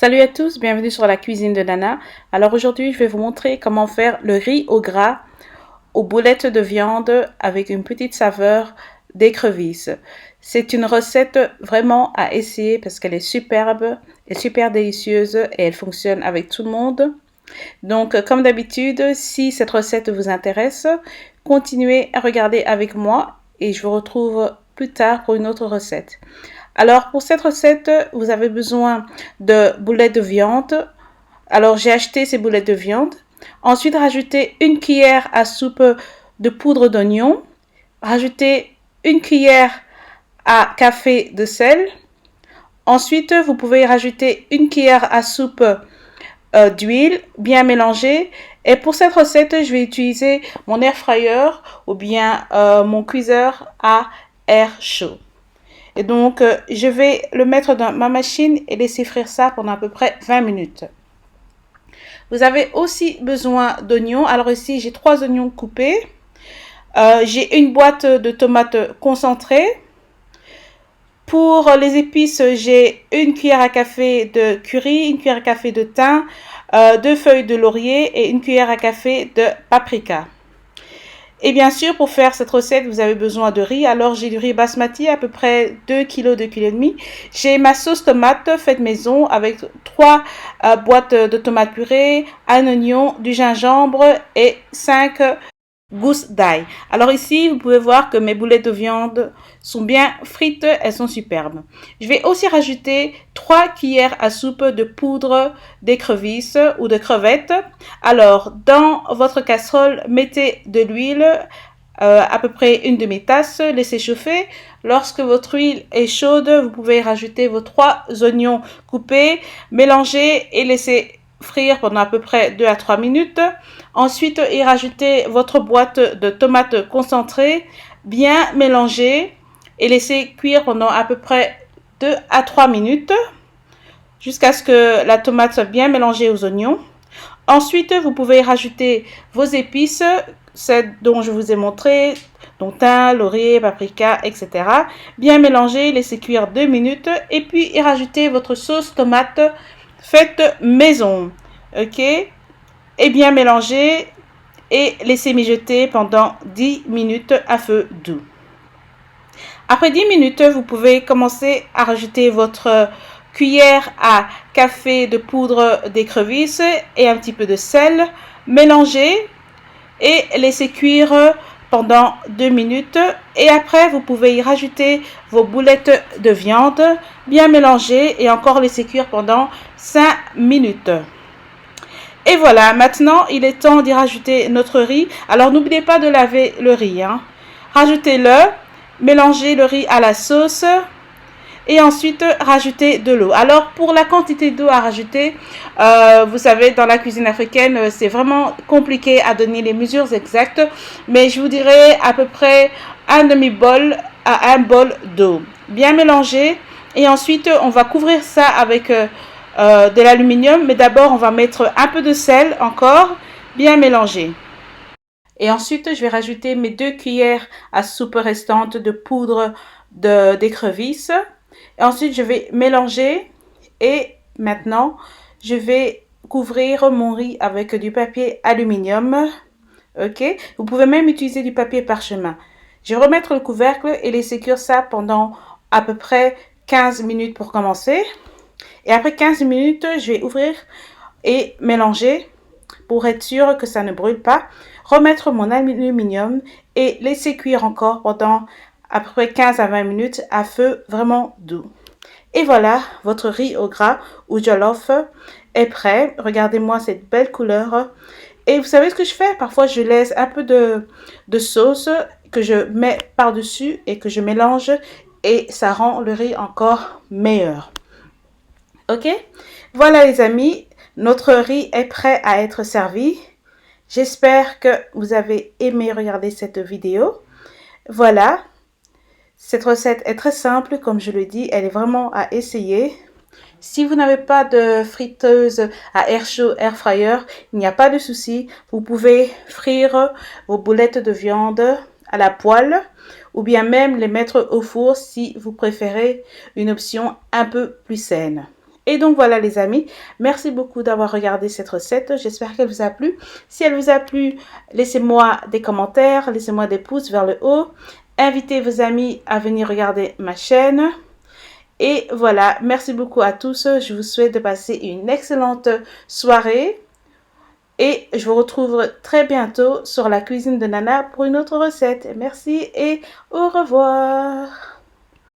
Salut à tous, bienvenue sur la cuisine de Nana. Alors aujourd'hui, je vais vous montrer comment faire le riz au gras aux boulettes de viande avec une petite saveur d'écrevisse. C'est une recette vraiment à essayer parce qu'elle est superbe et super délicieuse et elle fonctionne avec tout le monde. Donc comme d'habitude, si cette recette vous intéresse, continuez à regarder avec moi et je vous retrouve plus tard pour une autre recette. Alors pour cette recette, vous avez besoin de boulettes de viande. Alors j'ai acheté ces boulettes de viande. Ensuite, rajoutez une cuillère à soupe de poudre d'oignon. Rajoutez une cuillère à café de sel. Ensuite, vous pouvez rajouter une cuillère à soupe d'huile, bien mélangée. Et pour cette recette, je vais utiliser mon air fryer ou bien mon cuiseur à air chaud. Et donc, je vais le mettre dans ma machine et laisser frire ça pendant à peu près 20 minutes. Vous avez aussi besoin d'oignons. Alors ici, j'ai 3 oignons coupés. J'ai une boîte de tomates concentrées. Pour les épices, j'ai une cuillère à café de curry, une cuillère à café de thym, 2 feuilles de laurier et une cuillère à café de paprika. Et bien sûr, pour faire cette recette, vous avez besoin de riz. Alors, j'ai du riz basmati, à peu près 2 kg, 2 kg et demi. J'ai ma sauce tomate faite maison avec 3 boîtes de tomates purées, un oignon, du gingembre et 5 gousses d'ail. Alors ici, vous pouvez voir que mes boulettes de viande sont bien frites, elles sont superbes. Je vais aussi rajouter 3 cuillères à soupe de poudre d'écrevisse ou de crevettes. Alors, dans votre casserole, mettez de l'huile, à peu près une demi-tasse, laissez chauffer. Lorsque votre huile est chaude, vous pouvez rajouter vos 3 oignons coupés, mélanger et laisser frire pendant à peu près 2 à 3 minutes. Ensuite, y rajouter votre boîte de tomates concentrées, bien mélanger et laisser cuire pendant à peu près 2 à 3 minutes jusqu'à ce que la tomate soit bien mélangée aux oignons. Ensuite, vous pouvez rajouter vos épices, celles dont je vous ai montré, donc thym, laurier, paprika, etc. Bien mélanger, laisser cuire 2 minutes et puis y rajouter votre sauce tomate faite maison. Ok? Et bien mélanger et laisser mijoter pendant 10 minutes à feu doux. Après 10 minutes, vous pouvez commencer à rajouter votre cuillère à café de poudre d'écrevisse et un petit peu de sel. Mélanger et laisser cuire pendant 2 minutes. Et après, vous pouvez y rajouter vos boulettes de viande, bien mélanger et encore laisser cuire pendant 5 minutes. Et voilà, maintenant, il est temps d'y rajouter notre riz. Alors, n'oubliez pas de laver le riz. Rajoutez-le, mélangez le riz à la sauce et ensuite rajoutez de l'eau. Alors, pour la quantité d'eau à rajouter, vous savez, dans la cuisine africaine, c'est vraiment compliqué à donner les mesures exactes. Mais je vous dirais à peu près un demi-bol à un bol d'eau. Bien mélangé. Et ensuite, on va couvrir ça avec de l'aluminium, mais d'abord on va mettre un peu de sel encore, bien mélangé. Et ensuite je vais rajouter mes 2 cuillères à soupe restantes de poudre d'écrevisse. Et ensuite je vais mélanger et maintenant je vais couvrir mon riz avec du papier aluminium. Ok, vous pouvez même utiliser du papier parchemin. Je vais remettre le couvercle et laisser cuire ça pendant à peu près 15 minutes pour commencer. Et après 15 minutes, je vais ouvrir et mélanger pour être sûr que ça ne brûle pas. Remettre mon aluminium et laisser cuire encore pendant à peu près 15 à 20 minutes à feu vraiment doux. Et voilà, votre riz au gras ou jollof est prêt. Regardez-moi cette belle couleur. Et vous savez ce que je fais? Parfois, je laisse un peu de sauce que je mets par-dessus et que je mélange et ça rend le riz encore meilleur. Ok, voilà les amis, notre riz est prêt à être servi. J'espère que vous avez aimé regarder cette vidéo. Voilà, cette recette est très simple, comme je le dis, elle est vraiment à essayer. Si vous n'avez pas de friteuse à air chaud, air fryer, il n'y a pas de souci. Vous pouvez frire vos boulettes de viande à la poêle ou bien même les mettre au four si vous préférez une option un peu plus saine. Et donc voilà les amis, merci beaucoup d'avoir regardé cette recette, j'espère qu'elle vous a plu. Si elle vous a plu, laissez-moi des commentaires, laissez-moi des pouces vers le haut, invitez vos amis à venir regarder ma chaîne. Et voilà, merci beaucoup à tous, je vous souhaite de passer une excellente soirée. Et je vous retrouve très bientôt sur la cuisine de Nana pour une autre recette. Merci et au revoir.